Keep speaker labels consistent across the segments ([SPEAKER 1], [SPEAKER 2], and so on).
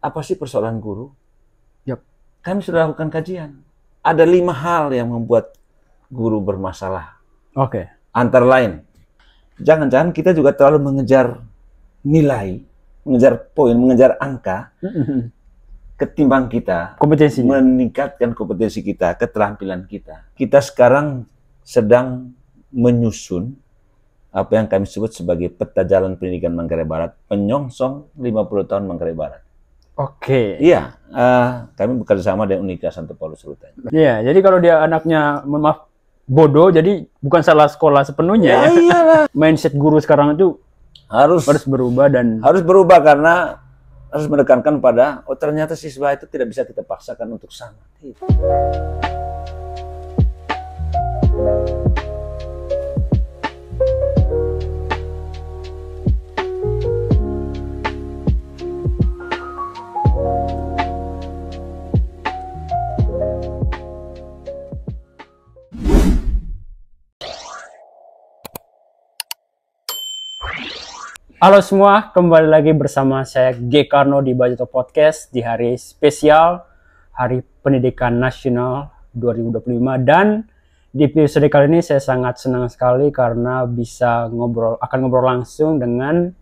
[SPEAKER 1] apa sih persoalan guru?
[SPEAKER 2] Yap.
[SPEAKER 1] Kami sudah lakukan kajian. Ada 5 hal yang membuat guru bermasalah.
[SPEAKER 2] Oke.
[SPEAKER 1] Antara lain, jangan-jangan kita juga terlalu mengejar nilai, mengejar poin, mengejar angka, ketimbang kita
[SPEAKER 2] Kompetensinya.
[SPEAKER 1] meningkatkan kompetensi kita, keterampilan kita. Kita sekarang sedang menyusun apa yang kami sebut sebagai peta jalan pendidikan Manggarai Barat, penyongsong 50 tahun Manggarai Barat.
[SPEAKER 2] Oke.
[SPEAKER 1] Iya, kami bekerja sama dengan Universitas Santo Paulus Ruteng.
[SPEAKER 2] Iya, jadi kalau dia anaknya, maaf, bodoh, jadi bukan salah sekolah sepenuhnya.
[SPEAKER 1] Ya, iyalah.
[SPEAKER 2] Mindset guru sekarang itu
[SPEAKER 1] harus
[SPEAKER 2] berubah dan
[SPEAKER 1] berubah karena harus menekankan pada ternyata siswa itu tidak bisa kita paksakan untuk sama.
[SPEAKER 2] halo semua, kembali lagi bersama saya G. Karno di Bajoto Podcast di hari spesial Hari Pendidikan Nasional 2025. Dan di episode kali ini saya sangat senang sekali karena bisa akan ngobrol langsung dengan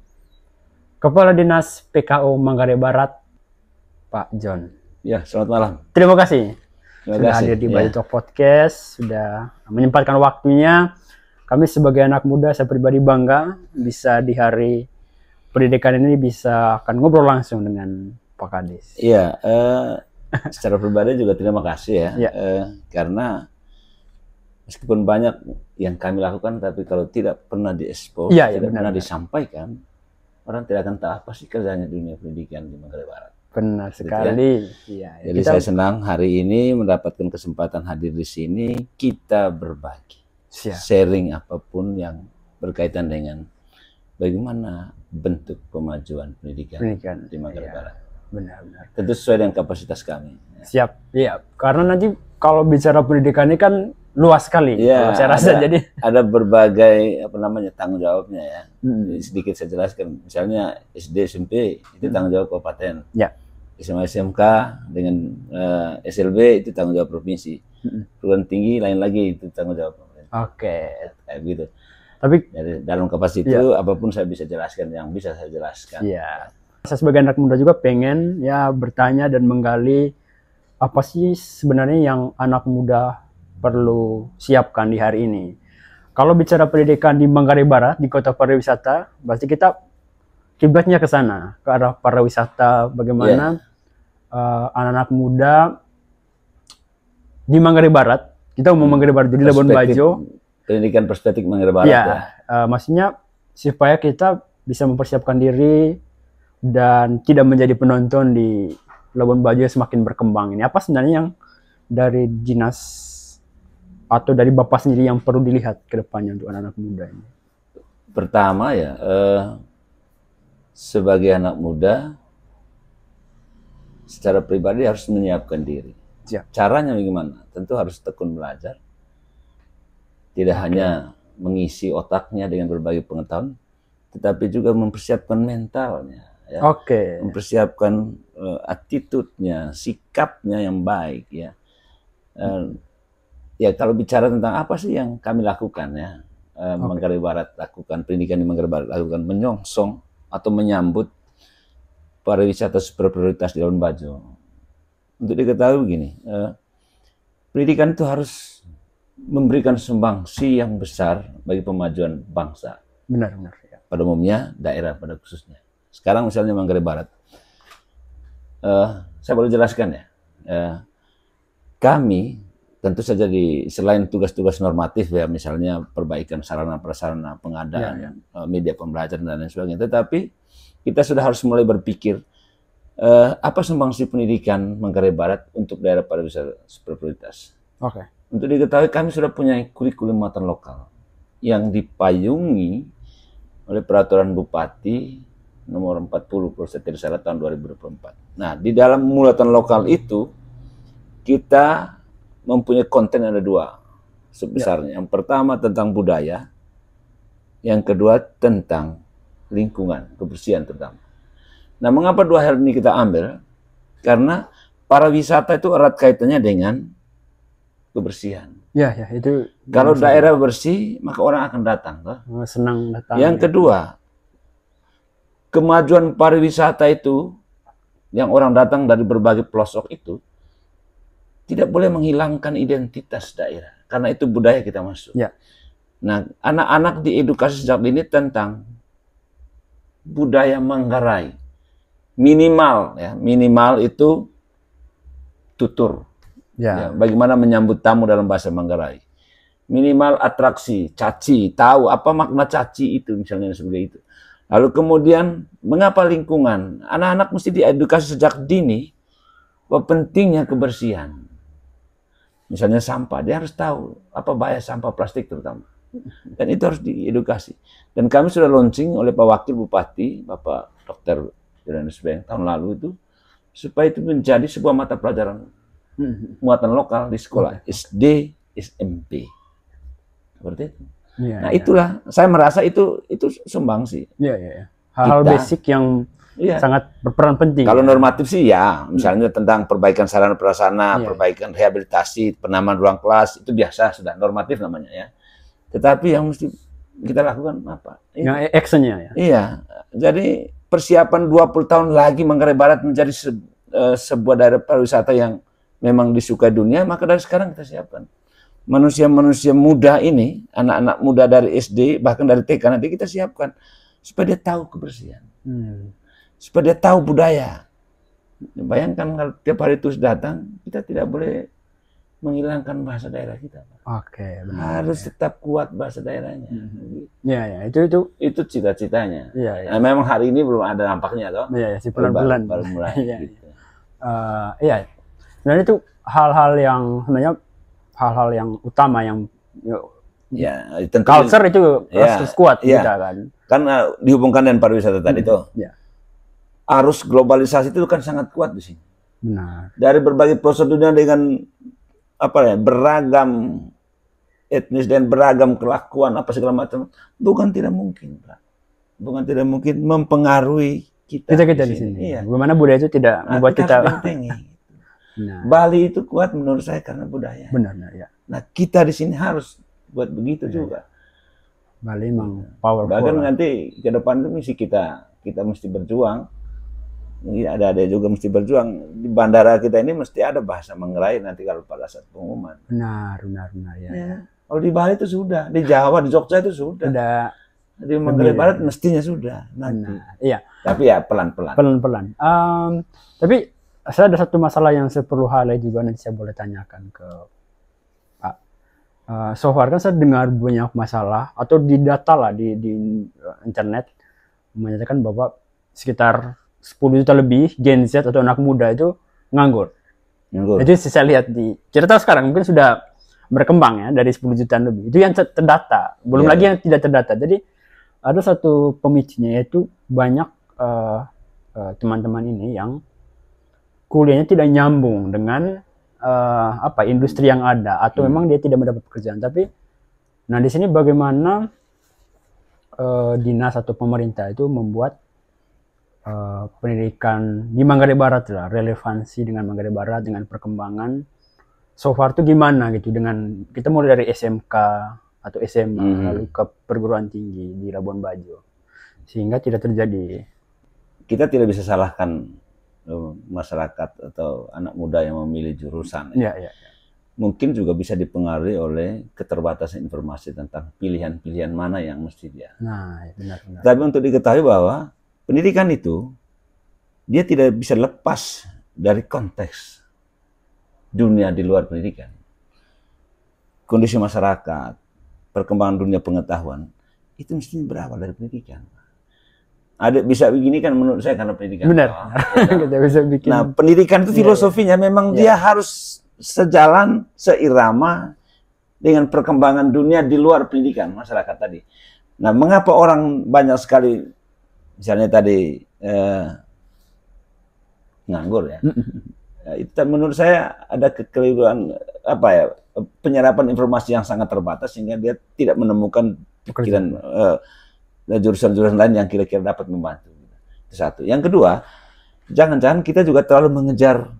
[SPEAKER 2] Kepala Dinas PKU Manggarai Barat, Pak John.
[SPEAKER 1] Ya, selamat malam.
[SPEAKER 2] Terima kasih
[SPEAKER 1] Terima
[SPEAKER 2] sudah
[SPEAKER 1] kasih.
[SPEAKER 2] hadir di Bajoto Podcast, sudah menyempatkan waktunya. Kami sebagai anak muda, saya pribadi bangga bisa di hari pendidikan ini bisa akan ngobrol langsung dengan Pak Kadis.
[SPEAKER 1] Iya, secara pribadi juga terima kasih ya,
[SPEAKER 2] Ya.
[SPEAKER 1] Karena meskipun banyak yang kami lakukan, tapi kalau tidak pernah diekspos,
[SPEAKER 2] Ya, ya,
[SPEAKER 1] tidak
[SPEAKER 2] benar,
[SPEAKER 1] pernah
[SPEAKER 2] benar.
[SPEAKER 1] disampaikan, orang tidak akan tahu apa sih kerjanya dunia pendidikan di Manggarai Barat.
[SPEAKER 2] Benar sekali. Ya,
[SPEAKER 1] Jadi saya senang hari ini mendapatkan kesempatan hadir di sini, kita berbagi.
[SPEAKER 2] siap.
[SPEAKER 1] Sharing apapun yang berkaitan dengan bagaimana bentuk pemajuan pendidikan di Manggarai
[SPEAKER 2] Ya,
[SPEAKER 1] Barat.
[SPEAKER 2] benar-benar.
[SPEAKER 1] Tentu sesuai dengan kapasitas kami.
[SPEAKER 2] Siap. Iya, karena nanti kalau bicara pendidikan ini kan luas sekali.
[SPEAKER 1] Ya,
[SPEAKER 2] kalau saya rasa jadi
[SPEAKER 1] ada berbagai tanggung jawabnya ya. Sedikit saya jelaskan. Misalnya SD, SMP itu tanggung jawab kabupaten.
[SPEAKER 2] Ya.
[SPEAKER 1] SMA, SMK dengan SLB itu tanggung jawab provinsi. Perguruan tinggi lain lagi itu tanggung jawab pemerintah.
[SPEAKER 2] Oke.
[SPEAKER 1] Kayak gitu.
[SPEAKER 2] Tapi
[SPEAKER 1] Jadi dalam kapasitas itu apapun saya bisa jelaskan yang bisa saya jelaskan.
[SPEAKER 2] ya, saya sebagai anak muda juga pengen ya bertanya dan menggali apa sih sebenarnya yang anak muda perlu siapkan di hari ini. Kalau bicara pendidikan di Manggarai Barat, di kota pariwisata, berarti kita kiblatnya ke sana, ke arah pariwisata, bagaimana anak-anak muda di Manggarai Barat, kita mau Manggarai Barat di Labuan Bajo,
[SPEAKER 1] pendidikan perspektif Manggarai Barat ya.
[SPEAKER 2] Maksudnya supaya kita bisa mempersiapkan diri dan tidak menjadi penonton di Labuan Bajo semakin berkembang ini. Apa sebenarnya yang dari dinas atau dari Bapak sendiri yang perlu dilihat ke depannya untuk anak-anak muda ini?
[SPEAKER 1] Pertama ya, sebagai anak muda secara pribadi harus menyiapkan diri.
[SPEAKER 2] Siap.
[SPEAKER 1] Caranya bagaimana? Tentu harus tekun belajar. Tidak hanya mengisi otaknya dengan berbagai pengetahuan, tetapi juga mempersiapkan mentalnya. Ya. Mempersiapkan attitude-nya, sikapnya yang baik. Ya. Ya kalau bicara tentang apa sih yang kami lakukan ya, Manggarai Barat lakukan, pendidikan di Manggarai Barat lakukan, menyongsong atau menyambut pariwisata super prioritas di Labuan Bajo. Untuk diketahui begini, pendidikan itu harus memberikan sumbangsi yang besar bagi pemajuan bangsa.
[SPEAKER 2] Benar-benar. Ya.
[SPEAKER 1] Pada umumnya, daerah pada khususnya. Sekarang misalnya Manggarai Barat, saya boleh jelaskan ya. Kami tentu saja selain tugas-tugas normatif ya, misalnya perbaikan sarana prasarana, pengadaan media pembelajaran dan lain sebagainya. Tetapi kita sudah harus mulai berpikir apa sumbangsi pendidikan Manggarai Barat untuk daerah pariwisata super prioritas. Untuk diketahui kami sudah punya kurikulum muatan lokal yang dipayungi oleh peraturan Bupati nomor 40 tahun 2024. Nah, di dalam muatan lokal itu kita mempunyai konten ada 2 sebesarnya. Yang pertama tentang budaya, yang kedua tentang lingkungan, kebersihan terutama. Nah, mengapa 2 hal ini kita ambil? Karena pariwisata itu erat kaitannya dengan kebersihan.
[SPEAKER 2] Ya, itu.
[SPEAKER 1] Kalau daerah bersih, maka orang akan datang.
[SPEAKER 2] Senang datang.
[SPEAKER 1] Yang kedua, kemajuan pariwisata itu, yang orang datang dari berbagai pelosok itu, tidak boleh menghilangkan identitas daerah. Karena itu budaya kita masuk.
[SPEAKER 2] Ya.
[SPEAKER 1] Nah, anak-anak diedukasi sejak dini tentang budaya Manggarai. Minimal itu tutur. Ya, bagaimana menyambut tamu dalam bahasa Manggarai. Minimal atraksi, caci, tahu apa makna caci itu misalnya seperti itu. Lalu kemudian mengapa lingkungan? Anak-anak mesti diedukasi sejak dini bahwa pentingnya kebersihan. Misalnya sampah, dia harus tahu apa bahaya sampah plastik terutama. Dan itu harus diedukasi. Dan kami sudah launching oleh Pak Wakil Bupati, Bapak Dr. Johannes Beng tahun lalu itu, supaya itu menjadi sebuah mata pelajaran muatan lokal di sekolah SD, SMP. Seperti itu. Nah, itulah saya merasa itu sumbangsi.
[SPEAKER 2] Hal-hal basic yang sangat berperan penting.
[SPEAKER 1] Kalau normatif sih ya, misalnya tentang perbaikan sarana prasarana, perbaikan rehabilitasi, penambahan ruang kelas, itu biasa sudah normatif namanya ya. Tetapi yang mesti kita lakukan apa?
[SPEAKER 2] Yang actionnya ya.
[SPEAKER 1] Iya. Jadi persiapan 20 tahun lagi Manggarai Barat menjadi sebuah daerah pariwisata yang memang disukai dunia, maka dari sekarang kita siapkan. Manusia-manusia muda ini, anak-anak muda dari SD, bahkan dari TK, nanti kita siapkan. Supaya dia tahu kebersihan. Supaya dia tahu budaya. Bayangkan kalau tiap hari terus datang, kita tidak boleh menghilangkan bahasa daerah kita.
[SPEAKER 2] Oke, benar.
[SPEAKER 1] Harus tetap kuat bahasa daerahnya.
[SPEAKER 2] Itu
[SPEAKER 1] cita-citanya.
[SPEAKER 2] Nah,
[SPEAKER 1] memang hari ini belum ada nampaknya, toh.
[SPEAKER 2] Iya, pelan-pelan.
[SPEAKER 1] Baru mulai. Gitu.
[SPEAKER 2] Sebenarnya itu hal-hal yang utama yang
[SPEAKER 1] tentu
[SPEAKER 2] culture itu harus kuat kita kan.
[SPEAKER 1] Kan dihubungkan dengan pariwisata tadi tuh. Arus globalisasi itu kan sangat kuat di sini.
[SPEAKER 2] Benar.
[SPEAKER 1] Dari berbagai pelosok dunia dengan beragam etnis dan beragam kelakuan segala macam, bukan tidak mungkin, Pak. Bukan tidak mungkin mempengaruhi kita
[SPEAKER 2] di sini. Iya. Bagaimana budaya itu tidak membuat kita
[SPEAKER 1] Bali itu kuat menurut saya karena budaya.
[SPEAKER 2] Benar, ya.
[SPEAKER 1] Nah, kita di sini harus buat begitu juga.
[SPEAKER 2] Bali memang powerful.
[SPEAKER 1] Bahkan nanti ke depan itu misi kita mesti berjuang. Ada juga mesti berjuang. Di bandara kita ini mesti ada bahasa Manggarai nanti kalau pada saat pengumuman.
[SPEAKER 2] Benar ya.
[SPEAKER 1] Kalau di Bali itu sudah, di Jawa, di Jogja itu sudah. Di Manggarai Barat mestinya sudah nanti.
[SPEAKER 2] Iya.
[SPEAKER 1] Tapi ya pelan-pelan.
[SPEAKER 2] Pelan-pelan. Tapi saya ada satu masalah yang saya perlu highlight juga, nanti saya boleh tanyakan ke Pak. So far kan saya dengar banyak masalah atau di data lah di internet menyatakan bahwa sekitar 10 juta lebih Gen Z atau anak muda itu nganggur. Itu saya lihat di cerita sekarang mungkin sudah berkembang ya dari 10 jutaan lebih. Itu yang terdata, belum lagi yang tidak terdata. Jadi ada satu pemicunya yaitu banyak teman-teman ini yang kuliahnya tidak nyambung dengan industri yang ada atau memang dia tidak mendapat pekerjaan. Tapi nah di sini bagaimana dinas atau pemerintah itu membuat pendidikan di Manggarai Barat lah, relevansi dengan Manggarai Barat, dengan perkembangan so far itu gimana gitu, dengan kita mulai dari SMK atau SMA lalu ke perguruan tinggi di Labuan Bajo, sehingga tidak terjadi.
[SPEAKER 1] Kita tidak bisa salahkan masyarakat atau anak muda yang memilih jurusan. Mungkin juga bisa dipengaruhi oleh keterbatasan informasi tentang pilihan-pilihan mana yang mesti dia.
[SPEAKER 2] Nah, benar.
[SPEAKER 1] Tapi untuk diketahui bahwa pendidikan itu dia tidak bisa lepas dari konteks dunia di luar pendidikan. Kondisi masyarakat, perkembangan dunia pengetahuan itu mesti berawal dari pendidikan. Ada bisa begini kan menurut saya karena pendidikan.
[SPEAKER 2] Benar. Kita bisa bikin.
[SPEAKER 1] Nah, pendidikan itu filosofinya memang dia harus sejalan, seirama dengan perkembangan dunia di luar pendidikan masyarakat tadi. Nah, mengapa orang banyak sekali misalnya tadi nganggur ya? Itu menurut saya ada kekeliruan penyerapan informasi yang sangat terbatas sehingga dia tidak menemukan pikiran jurusan-jurusan lain yang kira-kira dapat membantu. Itu satu. Yang kedua, jangan-jangan kita juga terlalu mengejar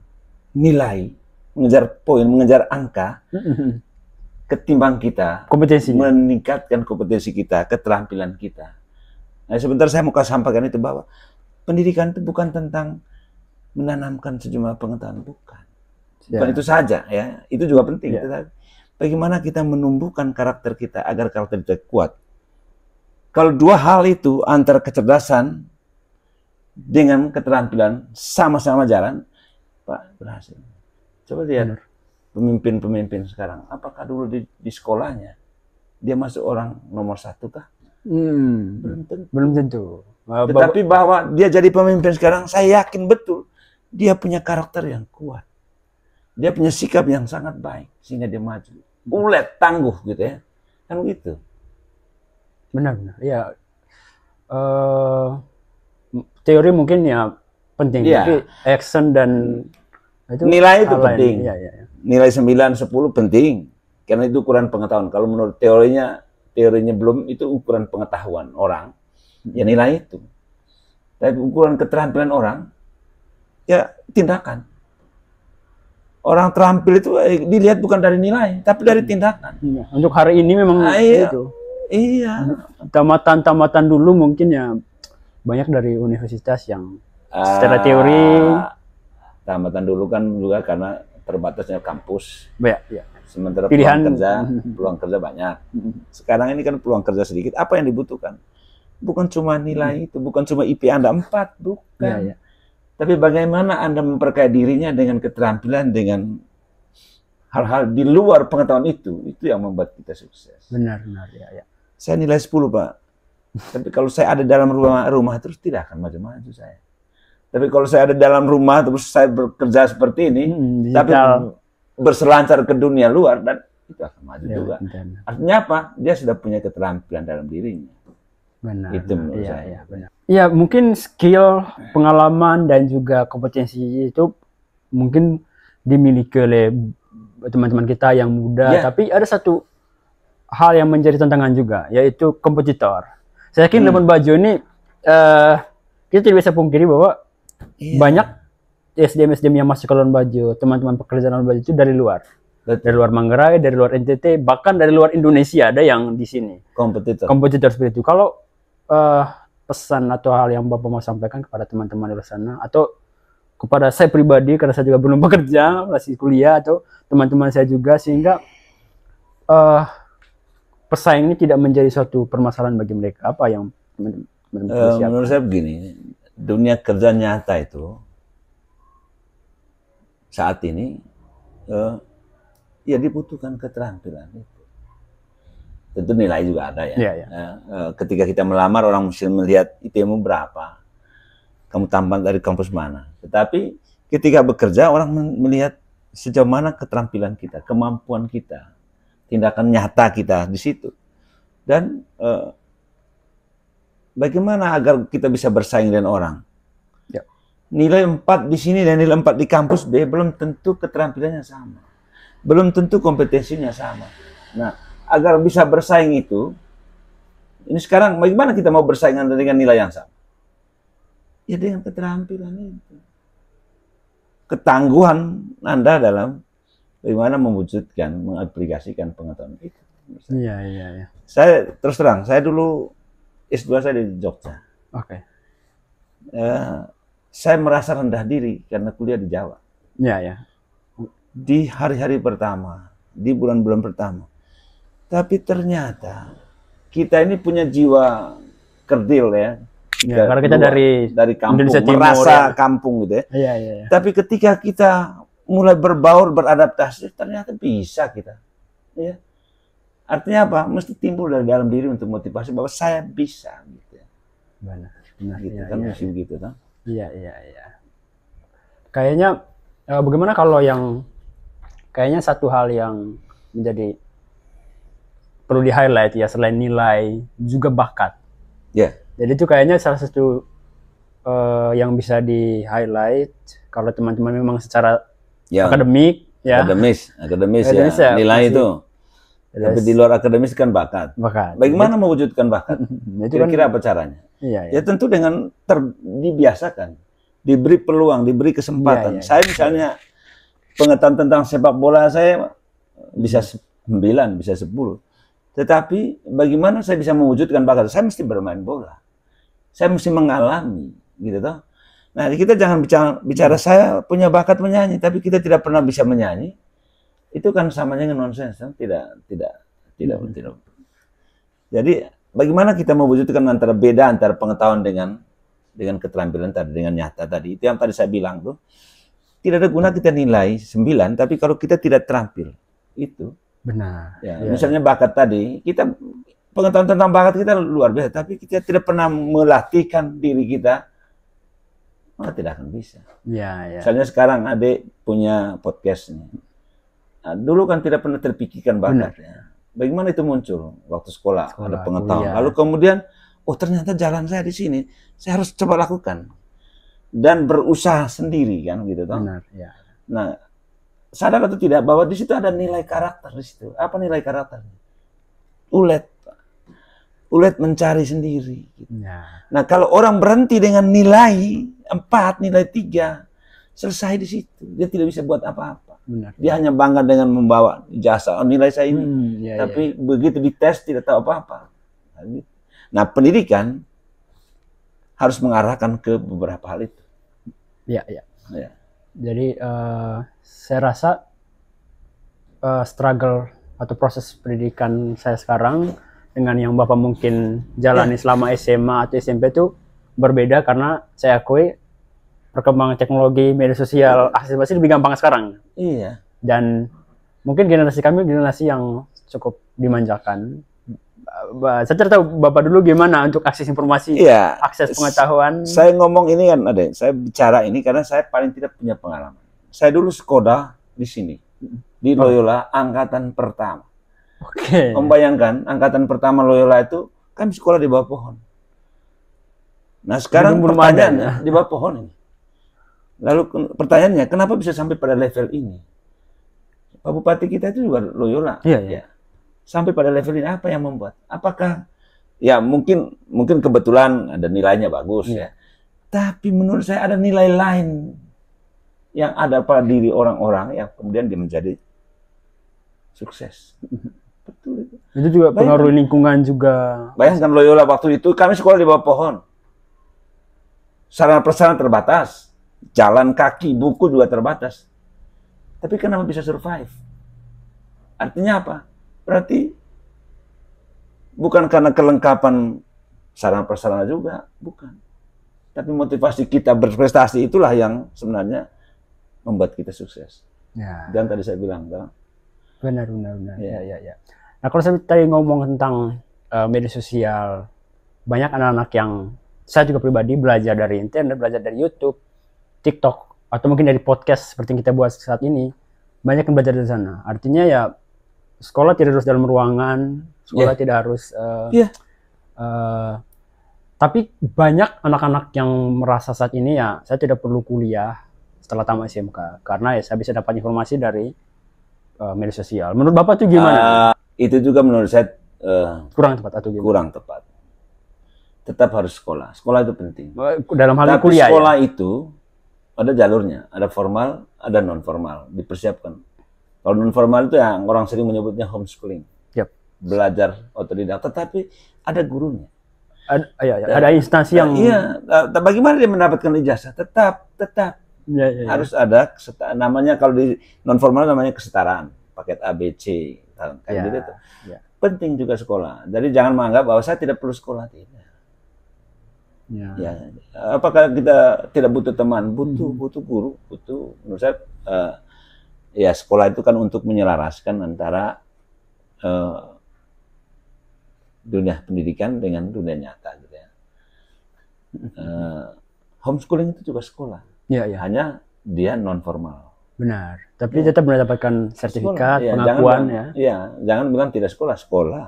[SPEAKER 1] nilai, mengejar poin, mengejar angka, ketimbang kita
[SPEAKER 2] kompetensinya.
[SPEAKER 1] meningkatkan kompetensi kita, keterampilan kita. Nah, sebentar saya mau sampaikan itu bahwa pendidikan itu bukan tentang menanamkan sejumlah pengetahuan, bukan. Bukan itu saja ya, itu juga penting. Tetapi bagaimana kita menumbuhkan karakter kita agar karakter kita kuat. Kalau dua hal itu antara kecerdasan dengan keterampilan sama-sama jalan, Pak, berhasil. Coba lihat pemimpin-pemimpin sekarang, apakah dulu di sekolahnya dia masuk orang nomor 1 kah?
[SPEAKER 2] Belum tentu.
[SPEAKER 1] Tetapi bahwa dia jadi pemimpin sekarang, saya yakin betul dia punya karakter yang kuat. Dia punya sikap yang sangat baik sehingga dia maju. Ulet, tangguh gitu ya. Kan gitu.
[SPEAKER 2] Benar-benar. Ya. Teori mungkin ya penting, tapi action dan itu
[SPEAKER 1] nilai itu penting.
[SPEAKER 2] Ya.
[SPEAKER 1] Nilai 9, 10 penting. Karena itu ukuran pengetahuan. Kalau menurut teorinya belum, itu ukuran pengetahuan orang. Ya nilai itu. Tapi ukuran keterampilan orang, ya tindakan. Orang terampil itu dilihat bukan dari nilai, tapi dari tindakan.
[SPEAKER 2] Untuk hari ini memang itu.
[SPEAKER 1] Iya.
[SPEAKER 2] Tamatan dulu mungkin ya banyak dari universitas yang secara teori.
[SPEAKER 1] Tamatan dulu kan juga karena terbatasnya kampus.
[SPEAKER 2] Ya.
[SPEAKER 1] Sementara
[SPEAKER 2] pilihan
[SPEAKER 1] peluang kerja banyak. Sekarang ini kan peluang kerja sedikit. Apa yang dibutuhkan? Bukan cuma nilai itu, bukan cuma IP Anda 4, bukan.
[SPEAKER 2] Ya.
[SPEAKER 1] Tapi bagaimana Anda memperkaya dirinya dengan keterampilan, dengan hal-hal di luar pengetahuan itu yang membuat kita sukses.
[SPEAKER 2] Benar, ya.
[SPEAKER 1] Saya nilai 10, Pak. Tapi kalau saya ada dalam rumah terus tidak akan maju-maju saya. Tapi kalau saya ada dalam rumah terus saya bekerja seperti ini, tapi berselancar ke dunia luar, dan itu akan maju juga. Benar. Artinya apa? Dia sudah punya keterampilan dalam dirinya.
[SPEAKER 2] Benar.
[SPEAKER 1] Itu menurut saya.
[SPEAKER 2] Iya, benar. Ya, mungkin skill, pengalaman dan juga kompetensi itu mungkin dimiliki oleh teman-teman kita yang muda, tapi ada satu hal yang menjadi tantangan juga, yaitu kompetitor. Saya yakin Labuan Bajo ini kita tidak bisa pungkiri bahwa banyak SDM yang masuk ke Labuan Bajo, teman-teman pekerja Labuan Bajo itu dari luar. Dari luar Manggarai, dari luar NTT, bahkan dari luar Indonesia ada yang di sini. Kompetitor seperti itu. Kalau pesan atau hal yang Bapak mau sampaikan kepada teman-teman di luar sana, atau kepada saya pribadi karena saya juga belum bekerja, masih kuliah, atau teman-teman saya juga, sehingga pesaing ini tidak menjadi suatu permasalahan bagi mereka. Apa yang
[SPEAKER 1] menurut saya begini, dunia kerja nyata itu saat ini ya dibutuhkan keterampilan itu. Tentu nilai juga ada ya. Ketika kita melamar, orang mesti melihat IPmu berapa, kamu tampan dari kampus mana. Tetapi ketika bekerja, orang melihat sejauh mana keterampilan kita, kemampuan kita, tindakan nyata kita di situ. Dan bagaimana agar kita bisa bersaing dengan orang. Nilai 4 di sini dan nilai 4 di kampus B belum tentu keterampilannya sama. Belum tentu kompetensinya sama. Nah, agar bisa bersaing itu, ini sekarang bagaimana kita mau bersaing dengan nilai yang sama? Ya dengan keterampilan itu. Ketangguhan Anda dalam bagaimana mewujudkan, mengaplikasikan pengetahuan itu.
[SPEAKER 2] Iya.
[SPEAKER 1] Saya terus terang, saya dulu S2 saya di Jogja. Saya merasa rendah diri karena kuliah di Jawa. Di hari-hari pertama, di bulan-bulan pertama. Tapi ternyata kita ini punya jiwa kerdil ya.
[SPEAKER 2] Karena kita dari
[SPEAKER 1] kampung, merasa kampung gitu ya. Tapi ketika kita mulai berbaur, beradaptasi, ternyata bisa kita. Ya. Artinya apa? Mesti timbul dari dalam diri untuk motivasi bahwa saya bisa. Gitu ya.
[SPEAKER 2] Benar.
[SPEAKER 1] Gitu, kan mesti begitu. Kan?
[SPEAKER 2] Iya. Kayaknya bagaimana kalau kayaknya satu hal yang menjadi perlu di-highlight ya, selain nilai juga bakat. Jadi itu kayaknya salah satu yang bisa di-highlight kalau teman-teman memang secara akademik ya.
[SPEAKER 1] Akademis ya. Nilai itu. Tapi di luar akademis kan bakat. Bagaimana mewujudkan bakat? Kira-kira apa caranya? Ya tentu dengan dibiasakan. diberi peluang, diberi kesempatan. Saya misalnya pengetahuan tentang sepak bola saya bisa 9, bisa 10. Tetapi bagaimana saya bisa mewujudkan bakat? Saya mesti bermain bola. Saya mesti mengalami, gitu toh. Nah, kita jangan bicara saya punya bakat menyanyi, tapi kita tidak pernah bisa menyanyi. Itu kan samanya dengan nonsens, kan? Tidak. Jadi, bagaimana kita mewujudkan antara pengetahuan dengan keterampilan tadi, dengan nyata tadi. Itu yang tadi saya bilang tuh. Tidak ada guna kita nilai 9, tapi kalau kita tidak terampil, itu.
[SPEAKER 2] Benar.
[SPEAKER 1] Ya, misalnya bakat tadi, kita pengetahuan tentang bakat kita luar biasa, tapi kita tidak pernah melatihkan diri kita, maka tidak akan bisa. Misalnya sekarang adik punya podcast nih. Nah, dulu kan tidak pernah terpikirkan bakatnya. Bagaimana itu muncul? Waktu sekolah ada pengetahuan. Lalu kemudian, oh ternyata jalan saya di sini, saya harus coba lakukan. Dan berusaha sendiri kan, gitu toh.
[SPEAKER 2] Benar, ya.
[SPEAKER 1] Nah, sadar atau tidak bahwa di situ ada nilai karakter di situ. Apa nilai karakternya? Ulet mencari sendiri.
[SPEAKER 2] Ya.
[SPEAKER 1] Nah, kalau orang berhenti dengan nilai 4, nilai 3, selesai di situ. Dia tidak bisa buat apa-apa.
[SPEAKER 2] Benar.
[SPEAKER 1] Dia hanya bangga dengan membawa jasa, nilai saya ini. Tapi begitu dites tidak tahu apa-apa. Nah, pendidikan harus mengarahkan ke beberapa hal itu.
[SPEAKER 2] Ya. Jadi saya rasa struggle atau proses pendidikan saya sekarang dengan yang Bapak mungkin jalani selama SMA atau SMP itu berbeda, karena saya akui perkembangan teknologi, media sosial, akses informasi lebih gampang sekarang.
[SPEAKER 1] Iya.
[SPEAKER 2] Dan mungkin generasi kami generasi yang cukup dimanjakan. Saya tahu Bapak dulu gimana untuk akses informasi, akses pengetahuan.
[SPEAKER 1] Saya ngomong ini kan, saya bicara ini karena saya paling tidak punya pengalaman. Saya dulu sekolah di sini, di Loyola Angkatan Pertama.
[SPEAKER 2] Oke.
[SPEAKER 1] Membayangkan Angkatan Pertama Loyola itu kan sekolah di bawah pohon. Nah sekarang pertanyaannya di bawah pohon ini. Lalu pertanyaannya, kenapa bisa sampai pada level ini? Pak Bupati kita itu juga Loyola.
[SPEAKER 2] Iya.
[SPEAKER 1] Sampai pada level ini apa yang membuat? Apakah ya mungkin kebetulan ada nilainya bagus ya. Tapi menurut saya ada nilai lain yang ada pada diri orang-orang yang kemudian dia menjadi sukses. Betul itu.
[SPEAKER 2] Itu juga pengaruh lingkungan juga.
[SPEAKER 1] Bayangkan Loyola waktu itu kami sekolah di bawah pohon. Sarana prasarana terbatas, jalan kaki, buku juga terbatas. Tapi kenapa bisa survive? Artinya apa? Berarti bukan karena kelengkapan sarana prasarana juga, bukan. Tapi motivasi kita berprestasi itulah yang sebenarnya membuat kita sukses. Dan tadi saya bilang,
[SPEAKER 2] benar. Ya. Nah, kalau saya tadi ngomong tentang media sosial, banyak anak-anak yang saya juga pribadi belajar dari internet, belajar dari YouTube, TikTok, atau mungkin dari podcast seperti yang kita buat saat ini, banyak yang belajar dari sana. Artinya ya sekolah tidak harus dalam ruangan, sekolah tidak harus. Tapi banyak anak-anak yang merasa saat ini ya saya tidak perlu kuliah setelah tamat SMK, karena ya saya bisa dapat informasi dari media sosial. Menurut Bapak itu gimana?
[SPEAKER 1] Itu juga menurut saya
[SPEAKER 2] kurang tepat atau gimana?
[SPEAKER 1] Kurang tepat. Tetap harus sekolah. Sekolah itu penting.
[SPEAKER 2] Dalam hal
[SPEAKER 1] tapi
[SPEAKER 2] kuliah
[SPEAKER 1] sekolah itu ada jalurnya, ada formal, ada non formal, dipersiapkan. Kalau non formal itu yang orang sering menyebutnya homeschooling. Belajar otodidak, tetapi ada gurunya.
[SPEAKER 2] Ada instansi yang
[SPEAKER 1] bagaimana dia mendapatkan ijazah? Tetap harus ada namanya, kalau di non formal namanya kesetaraan, paket ABC kayak gitu tuh. Penting juga sekolah. Jadi jangan menganggap bahwa saya tidak perlu sekolah, tidak. Apakah kita tidak butuh teman? Butuh guru, butuh. Menurut saya sekolah itu kan untuk menyelaraskan antara dunia pendidikan dengan dunia nyata gitu ya. Homeschooling itu juga sekolah. Hanya dia non formal.
[SPEAKER 2] Benar. Tapi tetap mendapatkan sertifikat, pengakuan
[SPEAKER 1] jangan bilang tidak sekolah. Sekolah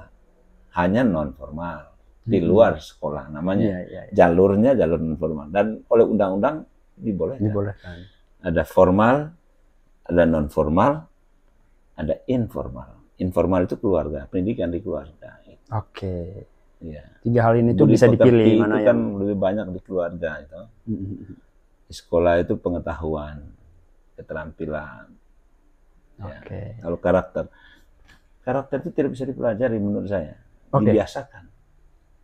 [SPEAKER 1] hanya non formal. Di luar sekolah namanya. Jalurnya jalur non formal, dan oleh undang-undang dibolehkan. Ada formal, ada non formal, ada informal. Informal itu keluarga, pendidikan di keluarga.
[SPEAKER 2] Oke. Tiga hal ini tuh bisa dipilih mana
[SPEAKER 1] yang lebih banyak di keluarga itu. Di sekolah itu pengetahuan, keterampilan.
[SPEAKER 2] Oke.
[SPEAKER 1] Kalau karakter itu tidak bisa dipelajari menurut saya.
[SPEAKER 2] Oke.
[SPEAKER 1] Dibiasakan.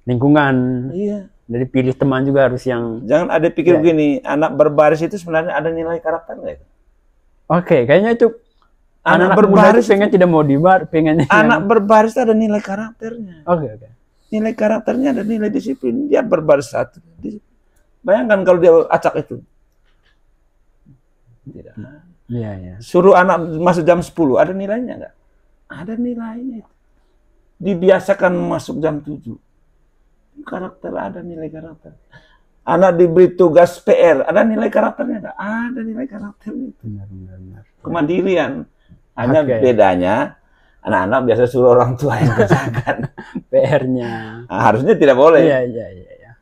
[SPEAKER 2] Lingkungan.
[SPEAKER 1] Iya.
[SPEAKER 2] Jadi pilih teman juga harus yang.
[SPEAKER 1] Jangan ada pikir begini, anak berbaris itu sebenarnya ada nilai karakter nggak itu?
[SPEAKER 2] Oke, kayaknya itu
[SPEAKER 1] Anak
[SPEAKER 2] anak
[SPEAKER 1] berbaris
[SPEAKER 2] pengen tidak mau dibar, pengen
[SPEAKER 1] anak berbaris itu ada nilai karakternya.
[SPEAKER 2] Oke.
[SPEAKER 1] Nilai karakternya ada nilai disiplin. Dia berbaris satu. Bayangkan kalau dia acak itu. Tidak.
[SPEAKER 2] Iya.
[SPEAKER 1] Suruh anak masuk jam 10, ada nilainya nggak? Ada nilainya. Dibiasakan masuk jam 7. Karakter, ada nilai karakter. Anak diberi tugas PR, ada nilai karakternya nggak? Ada nilai karakternya.
[SPEAKER 2] Benar.
[SPEAKER 1] Kemandirian. Hanya bedanya, anak-anak biasa suruh orang tua yang kerjakan.
[SPEAKER 2] PR-nya.
[SPEAKER 1] Nah, harusnya tidak boleh.
[SPEAKER 2] Iya.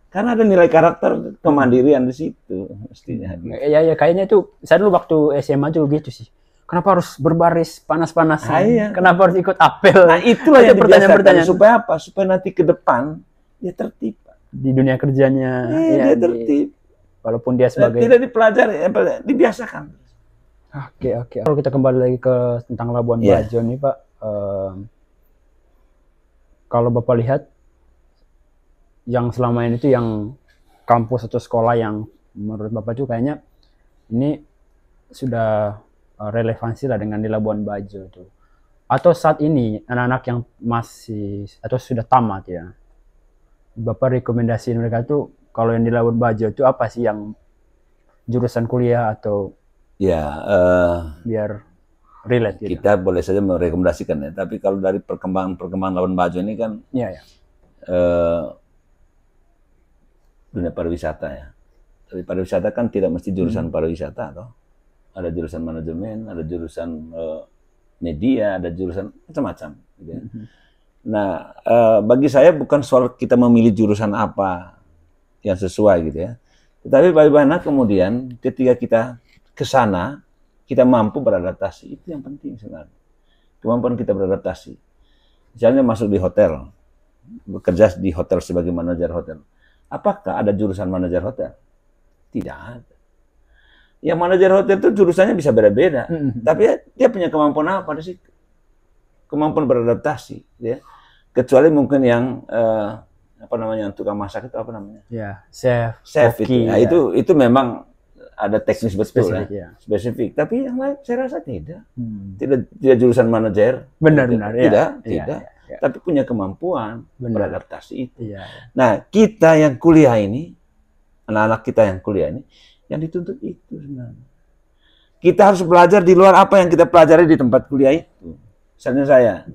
[SPEAKER 1] Karena ada nilai karakter kemandirian di situ mestinya.
[SPEAKER 2] Iya, kayaknya itu saya dulu waktu SMA juga gitu sih. Kenapa harus berbaris panas-panasan?
[SPEAKER 1] Iya.
[SPEAKER 2] Kenapa harus ikut apel?
[SPEAKER 1] Nah, itulah yang dibiasakan. Supaya apa? Supaya nanti ke depan dia tertib.
[SPEAKER 2] Di dunia kerjanya.
[SPEAKER 1] Dia tertib.
[SPEAKER 2] Walaupun dia sebagai...
[SPEAKER 1] Tidak dipelajari, dibiasakan.
[SPEAKER 2] Oke. Kalau kita kembali lagi ke tentang Labuan Bajo nih Pak. Kalau Bapak lihat, yang selama ini tuh yang kampus atau sekolah yang menurut Bapak tuh kayaknya ini sudah relevansi lah dengan di Labuan Bajo itu. Atau saat ini anak-anak yang masih atau sudah tamat ya, Bapak rekomendasi mereka tuh kalau yang di Labuan Bajo itu apa sih yang jurusan kuliah atau biar relate gitu.
[SPEAKER 1] Kita boleh saja merekomendasikan ya, tapi kalau dari perkembangan Labuan Bajo ini kan dunia pariwisata ya. Tapi pariwisata kan tidak mesti jurusan pariwisata toh. Ada jurusan manajemen, ada jurusan media, ada jurusan macam-macam gitu ya. Nah, bagi saya bukan soal kita memilih jurusan apa yang sesuai gitu ya. Tetapi bagaimana kemudian ketika kita ke sana, kita mampu beradaptasi. Itu yang penting sebenarnya. Kemampuan kita beradaptasi. Misalnya masuk di hotel, bekerja di hotel sebagai manajer hotel. Apakah ada jurusan manajer hotel? Tidak ada. Yang manajer hotel itu jurusannya bisa beda-beda. Tapi dia punya kemampuan apa di situ? Kemampuan beradaptasi. Ya. Kecuali mungkin yang tukang masak itu apa namanya?
[SPEAKER 2] Ya, chef
[SPEAKER 1] itu. Nah, itu memang ada teknis betul
[SPEAKER 2] spesifik, ya.
[SPEAKER 1] Spesifik. Tapi yang lain saya rasa tidak. Tidak jurusan manajer.
[SPEAKER 2] Benar.
[SPEAKER 1] Tidak. Tapi punya kemampuan beradaptasi itu. Nah, kita yang kuliah ini, anak-anak kita yang kuliah ini, yang dituntut itu sebenarnya. Kita harus belajar di luar apa yang kita pelajari di tempat kuliah itu. Misalnya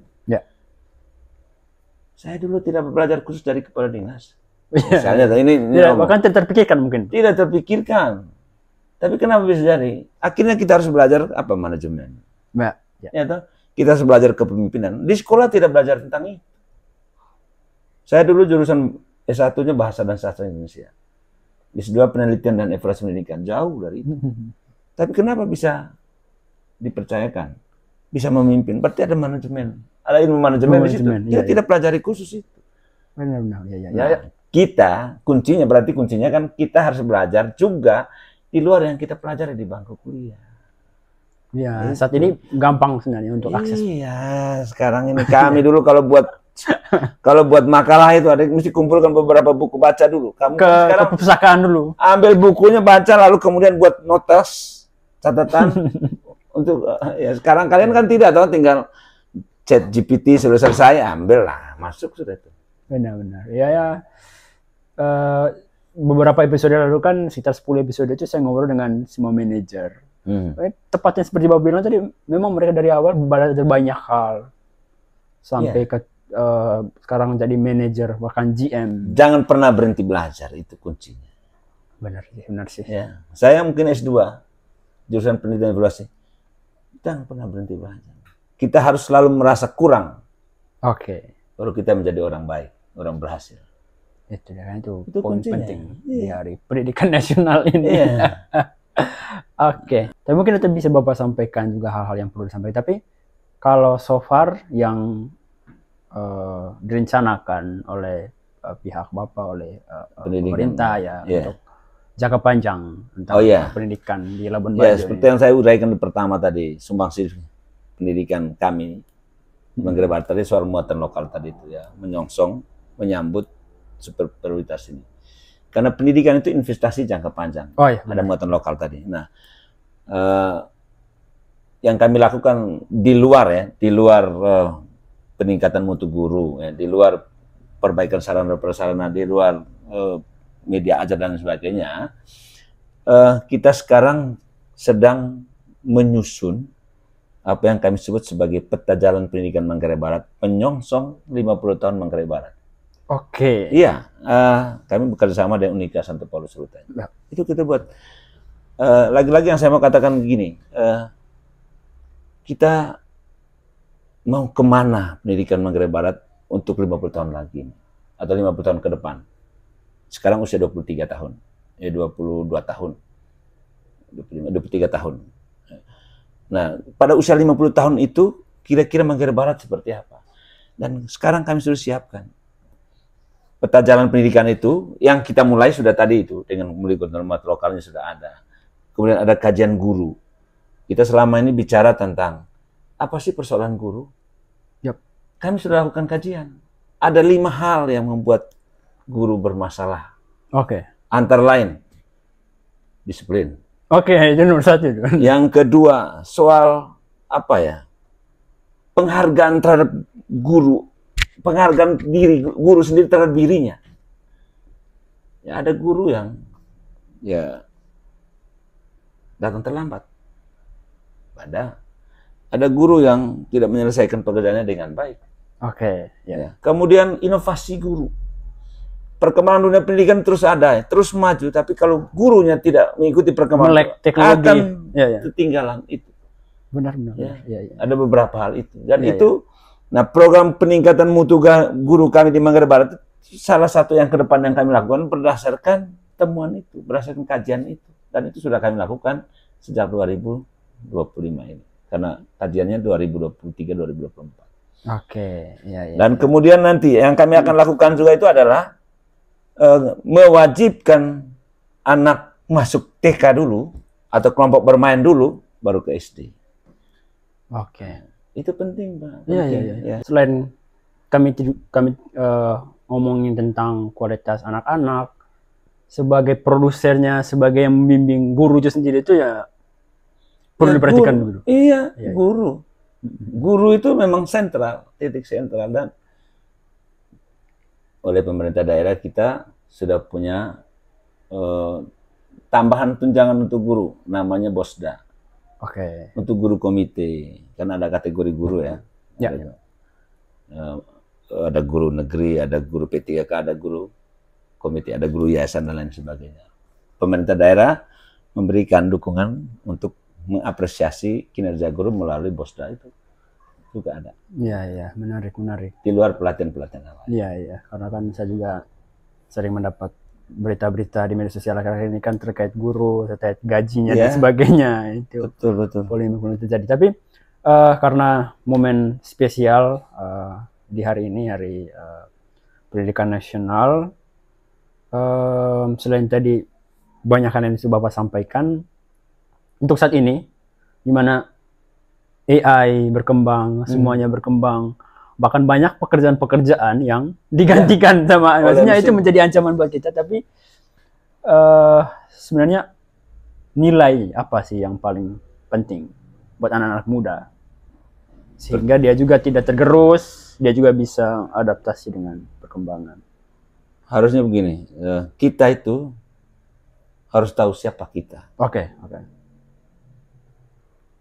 [SPEAKER 1] saya dulu tidak belajar khusus dari kepala dinas. Misalnya ini
[SPEAKER 2] bahkan tidak terpikirkan mungkin.
[SPEAKER 1] Tidak terpikirkan. Tapi kenapa bisa jadi? Akhirnya kita harus belajar apa manajemen. Kita harus belajar kepemimpinan. Di sekolah tidak belajar tentang itu. Saya dulu jurusan S1-nya Bahasa dan Sastra Indonesia. S2 Penelitian dan Evaluasi Pendidikan. Jauh dari itu. Tapi kenapa bisa dipercayakan? Bisa memimpin. Berarti ada manajemen. Ada ilmu manajemen di situ. Kita tidak pelajari khusus itu.
[SPEAKER 2] Benar.
[SPEAKER 1] Nah, kita, kuncinya kan kita harus belajar juga di luar yang kita pelajari di bangku kuliah.
[SPEAKER 2] Ya, saat ini gampang sebenarnya untuk akses.
[SPEAKER 1] Iya, sekarang ini kami dulu kalau buat makalah itu ada mesti kumpulkan beberapa buku baca dulu. Kamu
[SPEAKER 2] ke perpustakaan dulu.
[SPEAKER 1] Ambil bukunya baca lalu kemudian buat notas, catatan untuk ya sekarang kalian kan tidak tahu tinggal chat GPT sudah selesai ambil lah masuk sudah itu.
[SPEAKER 2] Benar. Beberapa episode lalu kan sekitar 10 episode itu saya ngobrol dengan semua manajer. Tepatnya seperti Bapak bilang tadi, memang mereka dari awal belajar banyak hal sampai ke sekarang jadi manajer bahkan GM.
[SPEAKER 1] Jangan pernah berhenti belajar, itu kuncinya.
[SPEAKER 2] Benar sih.
[SPEAKER 1] Ya. Saya mungkin S2 jurusan penelitian evaluasi. Jangan pernah berhenti belajar. Kita harus selalu merasa kurang. Baru kita menjadi orang baik, orang berhasil.
[SPEAKER 2] Itu poin penting di hari pendidikan nasional ini. Tapi mungkin itu bisa Bapak sampaikan juga hal-hal yang perlu disampaikan. Tapi kalau so far yang direncanakan oleh pihak Bapak, oleh pemerintah untuk jangka panjang tentang pendidikan di Labuan Bajo.
[SPEAKER 1] Ya, seperti yang saya uraikan di pertama tadi, sumbangsi pendidikan kami Manggarai Barat tadi soal muatan lokal tadi itu ya, menyongsong, menyambut super prioritas ini. Karena pendidikan itu investasi jangka panjang. Ada muatan lokal tadi. Nah, yang kami lakukan di luar ya, di luar peningkatan mutu guru, ya, di luar perbaikan sarana prasarana, di luar media ajar dan sebagainya, kita sekarang sedang menyusun apa yang kami sebut sebagai peta jalan pendidikan Manggarai Barat, penyongsong 50 tahun Manggarai Barat.
[SPEAKER 2] Oke.
[SPEAKER 1] Iya, kami bekerja sama dengan Unika Santo Paulus Rute. Itu kita buat. Lagi-lagi yang saya mau katakan begini, kita mau kemana pendidikan Manggarai Barat untuk 50 tahun lagi, atau 50 tahun ke depan. Sekarang usia 23 tahun, ya 22 tahun, 23 tahun. Nah, pada usia 50 tahun itu, kira-kira Manggarai Barat seperti apa? Dan sekarang kami sudah siapkan. Peta jalan pendidikan itu, yang kita mulai sudah tadi itu, dengan melibatkan norma lokalnya sudah ada. Kemudian ada kajian guru. Kita selama ini bicara tentang, apa sih persoalan guru? Kami sudah lakukan kajian. Ada 5 hal yang membuat guru bermasalah. Antara lain, disiplin.
[SPEAKER 2] Itu nomor 1.
[SPEAKER 1] Yang kedua, soal apa ya? Penghargaan terhadap guru, penghargaan diri guru sendiri terhadap dirinya. Ya, ada guru yang ya datang terlambat. Ada guru yang tidak menyelesaikan pekerjaannya dengan baik. Ya. Kemudian inovasi guru. Perkembangan dunia pendidikan terus ada, terus maju. Tapi kalau gurunya tidak mengikuti perkembangan teknologi, akan ketinggalan itu.
[SPEAKER 2] Benar-benar.
[SPEAKER 1] Ada beberapa hal itu. Dan itu, nah program peningkatan mutu guru kami di Manggarai Barat, salah satu yang ke depan yang kami lakukan berdasarkan temuan itu, berdasarkan kajian itu. Dan itu sudah kami lakukan sejak 2025 ini. Karena kajiannya 2023-2024. Dan kemudian nanti yang kami akan lakukan juga itu adalah mewajibkan anak masuk TK dulu atau kelompok bermain dulu baru ke SD. Itu penting, Pak.
[SPEAKER 2] Ya. Selain kami ngomongin tentang kualitas anak-anak, sebagai produsernya, sebagai yang membimbing guru itu sendiri itu ya perlu diperhatikan dulu.
[SPEAKER 1] Guru. Guru itu memang sentral, titik sentral, dan oleh pemerintah daerah kita sudah punya tambahan tunjangan untuk guru, namanya Bosda. Untuk guru komite, kan ada kategori guru ya. Ada guru negeri, ada guru P3K, ada guru komite, ada guru yayasan dan lain sebagainya. Pemerintah daerah memberikan dukungan untuk mengapresiasi kinerja guru melalui Bosda itu juga ada.
[SPEAKER 2] Menarik.
[SPEAKER 1] Di luar pelatihan-pelatihan awal.
[SPEAKER 2] Karena kan saya juga sering mendapat berita-berita di media sosial akhir-akhir ini kan terkait guru, terkait gajinya dan sebagainya. Itu
[SPEAKER 1] betul.
[SPEAKER 2] Polemik terjadi. Tapi karena momen spesial di hari ini, hari pendidikan nasional, selain tadi banyak hal yang Bapak sampaikan, untuk saat ini, di mana AI berkembang, semuanya berkembang, bahkan banyak pekerjaan-pekerjaan yang digantikan sama, maksudnya itu menjadi ancaman buat kita. Tapi sebenarnya nilai apa sih yang paling penting buat anak-anak muda, sehingga dia juga tidak tergerus, dia juga bisa adaptasi dengan perkembangan?
[SPEAKER 1] Harusnya begini, kita itu harus tahu siapa kita.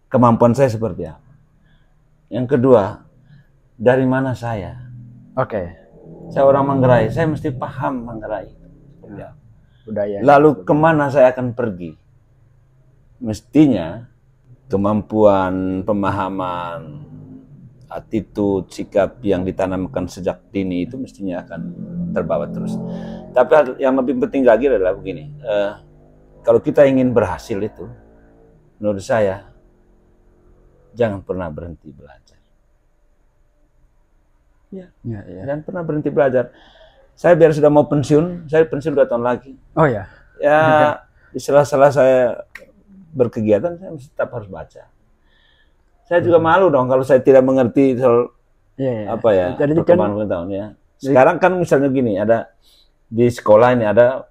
[SPEAKER 1] Kemampuan saya seperti apa. Yang kedua, dari mana saya. Saya orang Manggarai, saya mesti paham Manggarai.
[SPEAKER 2] Budaya.
[SPEAKER 1] Lalu kemana saya akan pergi. Mestinya kemampuan, pemahaman, attitude, sikap yang ditanamkan sejak dini itu mestinya akan terbawa terus. Tapi yang lebih penting lagi adalah begini, kalau kita ingin berhasil itu, menurut saya, jangan pernah berhenti belajar. Jangan pernah berhenti belajar. Saya biar sudah mau pensiun, saya pensiun 2 tahun lagi. Ya, di sela-sela saya berkegiatan, saya tetap harus baca. Saya juga malu dong kalau saya tidak mengerti soal apa ya, perkembangan pengetahuan ya. Sekarang kan misalnya gini, ada di sekolah ini ada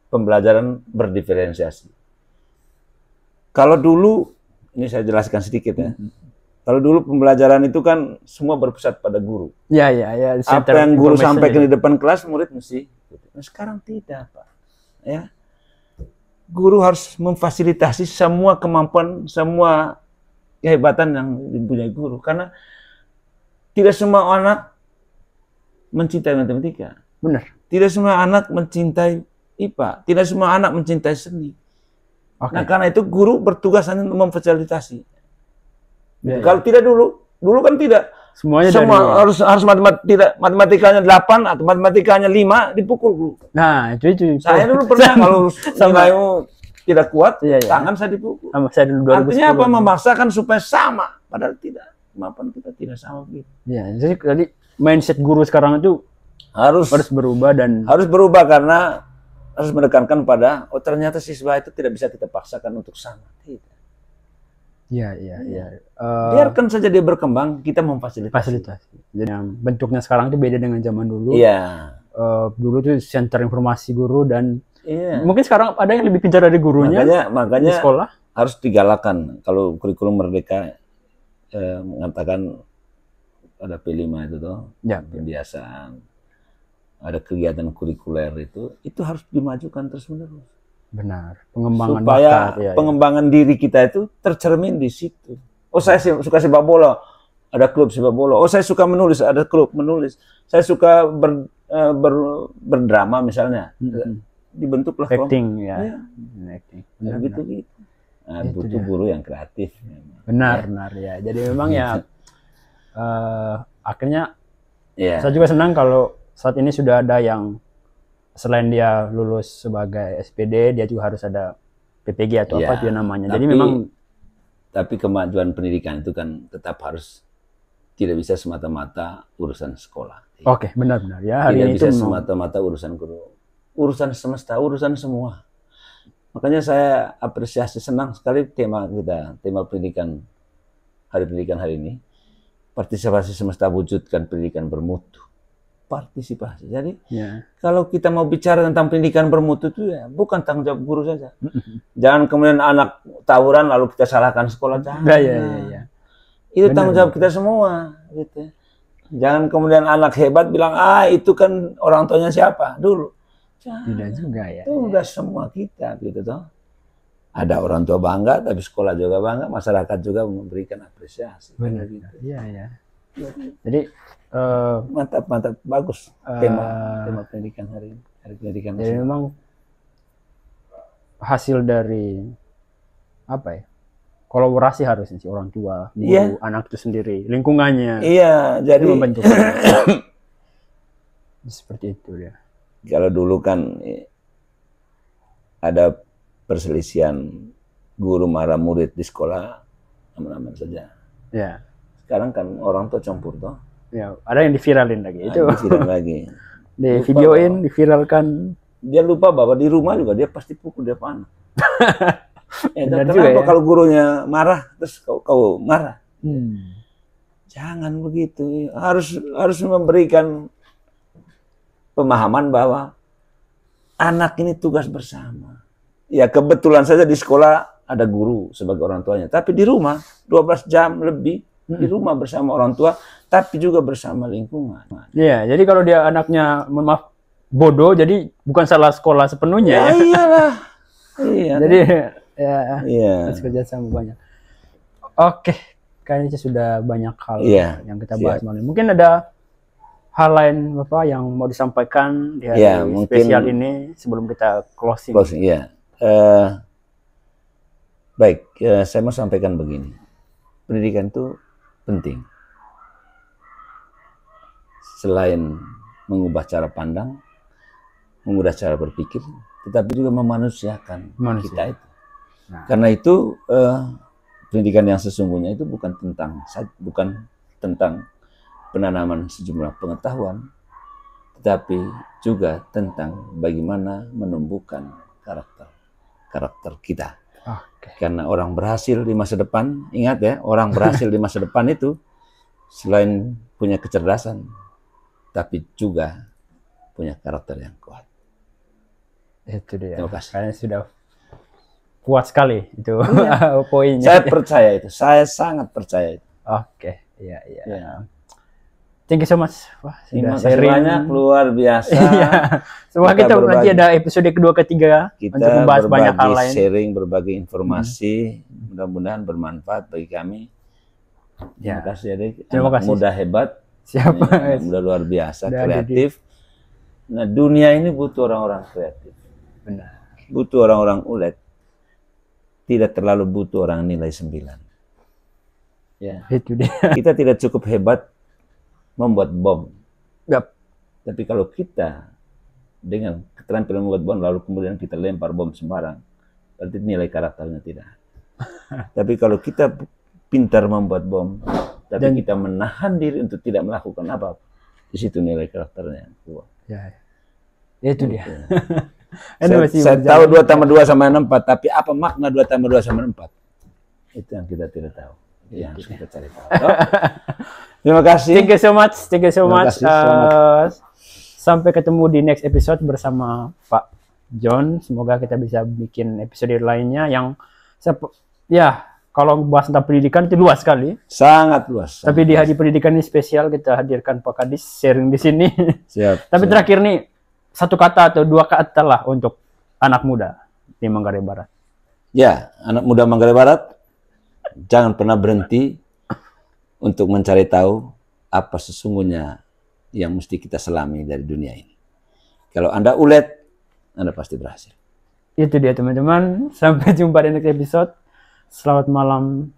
[SPEAKER 1] pembelajaran berdiferensiasi. Kalau dulu, ini saya jelaskan sedikit ya. Kalau dulu pembelajaran itu kan semua berpusat pada guru.
[SPEAKER 2] Ya.
[SPEAKER 1] Apa yang guru sampaikan di depan kelas, murid mesti. Nah, sekarang tidak, Pak. Ya, guru harus memfasilitasi semua kemampuan, semua kehebatan yang dipunyai guru. Karena tidak semua anak mencintai matematika.
[SPEAKER 2] Benar.
[SPEAKER 1] Tidak semua anak mencintai IPA. Tidak semua anak mencintai seni. Nah, karena itu guru bertugas hanya memfasilitasi. Kalau tidak dulu kan tidak. Semua harus matematikanya 8 atau matematikanya 5 dipukul guru.
[SPEAKER 2] Nah, itu.
[SPEAKER 1] Saya dulu pernah kalau nilaimu tidak kuat, tangan saya dipukul.
[SPEAKER 2] Saya dulu 2010.
[SPEAKER 1] Artinya apa? Memaksakan supaya sama, padahal tidak. Kemampuan kita tidak sama begitu.
[SPEAKER 2] Ya, jadi mindset guru sekarang itu harus berubah dan
[SPEAKER 1] harus berubah karena harus menekankan pada ternyata siswa itu tidak bisa kita paksakan untuk sama. Tidak.
[SPEAKER 2] Iya.
[SPEAKER 1] Biarkan saja dia berkembang, kita memfasilitasi.
[SPEAKER 2] Jadi bentuknya sekarang itu beda dengan zaman dulu.
[SPEAKER 1] Iya.
[SPEAKER 2] Dulu tuh center informasi guru dan mungkin sekarang ada yang lebih pintar dari gurunya.
[SPEAKER 1] Makanya
[SPEAKER 2] di sekolah
[SPEAKER 1] harus digalakan. Kalau kurikulum Merdeka mengatakan ada P5 itu tuh, pembiasaan, ada kegiatan kurikuler itu harus dimajukan terus-menerus.
[SPEAKER 2] Benar, pengembangan
[SPEAKER 1] supaya pengembangan diri kita itu tercermin di situ. Oh, saya suka sepak bola, ada klub sepak bola. Oh, saya suka menulis, ada klub menulis. Saya suka berdrama misalnya, dibentuklah
[SPEAKER 2] acting acting.
[SPEAKER 1] Gitu. Nah, butuh guru yang kreatif.
[SPEAKER 2] Benar ya. Jadi memang akhirnya saya juga senang kalau saat ini sudah ada yang selain dia lulus sebagai SPD, dia juga harus ada PPG atau apa itu namanya. Jadi memang
[SPEAKER 1] tapi kemajuan pendidikan itu kan tetap harus tidak bisa semata-mata urusan sekolah.
[SPEAKER 2] Oke, benar ya. Hari
[SPEAKER 1] tidak
[SPEAKER 2] ini
[SPEAKER 1] bisa semata-mata urusan guru, urusan semesta, urusan semua. Makanya saya apresiasi, senang sekali tema kita, tema pendidikan hari ini, partisipasi semesta wujudkan pendidikan bermutu. Partisipasi. Jadi kalau kita mau bicara tentang pendidikan bermutu itu bukan tanggung jawab guru saja. Jangan kemudian anak tawuran lalu kita salahkan sekolah. Jangan. Itu tanggung jawab kita semua. Gitu. Jangan kemudian anak hebat bilang itu kan orang tuanya siapa dulu.
[SPEAKER 2] Tidak juga ya.
[SPEAKER 1] Itu udah semua kita gitu toh. Ada orang tua bangga, tapi sekolah juga bangga, masyarakat juga memberikan apresiasi.
[SPEAKER 2] Benar gitu. Iya. Jadi
[SPEAKER 1] mantap, bagus tema pendidikan hari pendidikan.
[SPEAKER 2] Jadi memang hasil dari apa ya? Kolaborasi harusnya sih orang tua, guru, anak itu sendiri, lingkungannya.
[SPEAKER 1] Iya, jadi
[SPEAKER 2] membentuk. Seperti itu ya.
[SPEAKER 1] Kalau dulu kan ada perselisihan guru marah murid di sekolah, aman-aman saja.
[SPEAKER 2] Ya.
[SPEAKER 1] Sekarang kan orang tua campur toh.
[SPEAKER 2] Ya, ada yang diviralin lagi. Itu.
[SPEAKER 1] Diviral lagi.
[SPEAKER 2] Di videoin, diviralkan.
[SPEAKER 1] Dia lupa bahwa di rumah juga dia pasti pukul dia panah. Kenapa kalau gurunya marah terus kau marah? Jangan begitu. Harus memberikan pemahaman bahwa anak ini tugas bersama. Ya kebetulan saja di sekolah ada guru sebagai orang tuanya, tapi di rumah 12 jam lebih di rumah bersama orang tua, tapi juga bersama lingkungan.
[SPEAKER 2] Iya, jadi kalau dia anaknya maaf bodoh, jadi bukan salah sekolah sepenuhnya.
[SPEAKER 1] Ya iyalah. Iya.
[SPEAKER 2] Jadi harus kerja sama banyak. Oke, kayaknya sudah banyak hal yang kita bahas malam ini. Mungkin ada hal lain Bapak yang mau disampaikan di hari spesial ini sebelum kita closing.
[SPEAKER 1] Baik, saya mau sampaikan begini. Pendidikan itu penting. Selain mengubah cara pandang, mengubah cara berpikir, tetapi juga memanusiakan kita itu. Nah. Karena itu pendidikan yang sesungguhnya itu bukan tentang penanaman sejumlah pengetahuan, tetapi juga tentang bagaimana menumbuhkan karakter kita. Karena orang berhasil di masa depan, ingat ya, orang berhasil di masa depan itu selain punya kecerdasan, tapi juga punya karakter yang kuat.
[SPEAKER 2] Itu dia.
[SPEAKER 1] Terima kasih.
[SPEAKER 2] Kayaknya sudah puas sekali itu poinnya.
[SPEAKER 1] Saya percaya itu, saya sangat percaya itu.
[SPEAKER 2] Oke, iya. Thank you so much. Wah,
[SPEAKER 1] Terima
[SPEAKER 2] sudah
[SPEAKER 1] kasih
[SPEAKER 2] sharing.
[SPEAKER 1] banyak, luar biasa.
[SPEAKER 2] Iya. Semoga kita nanti ada episode kedua, ketiga
[SPEAKER 1] Kita
[SPEAKER 2] untuk membahas banyak hal lain.
[SPEAKER 1] Sharing berbagai informasi, mudah-mudahan bermanfaat bagi kami.
[SPEAKER 2] Ya.
[SPEAKER 1] Terima kasih Adik.
[SPEAKER 2] Terima kasih.
[SPEAKER 1] Muda hebat.
[SPEAKER 2] Siapa?
[SPEAKER 1] Muda luar biasa,
[SPEAKER 2] Udah
[SPEAKER 1] kreatif. Nah, dunia ini butuh orang-orang kreatif.
[SPEAKER 2] Benar.
[SPEAKER 1] Butuh orang-orang ulet. Tidak terlalu butuh orang nilai 9. Ya.
[SPEAKER 2] Itu dia.
[SPEAKER 1] Kita tidak cukup hebat membuat bom.
[SPEAKER 2] Yap.
[SPEAKER 1] Tapi kalau kita dengan keterampilan membuat bom lalu kemudian kita lempar bom sembarang, berarti nilai karakternya tidak. Tapi kalau kita pintar membuat bom, tapi kita menahan diri untuk tidak melakukan apa-apa, di situ nilai karakternya kuat.
[SPEAKER 2] Ya. Itu dia.
[SPEAKER 1] Saya tahu 2 tambah 2 sama 4, tapi apa makna 2 tambah 2 sama 4? Itu yang kita tidak tahu. Itu yang harus kita cari tahu. Terima kasih.
[SPEAKER 2] Thank you so much. Sampai ketemu di next episode bersama Pak John. Semoga kita bisa bikin episode lainnya yang ya kalau bahas tentang pendidikan itu luas sekali.
[SPEAKER 1] Sangat luas.
[SPEAKER 2] Tapi di hari pendidikan ini spesial kita hadirkan Pak Kadis sharing di sini.
[SPEAKER 1] Siap.
[SPEAKER 2] Tapi terakhir nih 1 kata atau 2 kata lah untuk anak muda di Manggarai Barat.
[SPEAKER 1] Ya, anak muda Manggarai Barat, jangan pernah berhenti untuk mencari tahu apa sesungguhnya yang mesti kita selami dari dunia ini. Kalau Anda ulet, Anda pasti berhasil.
[SPEAKER 2] Itu dia teman-teman. Sampai jumpa di next episode. Selamat malam.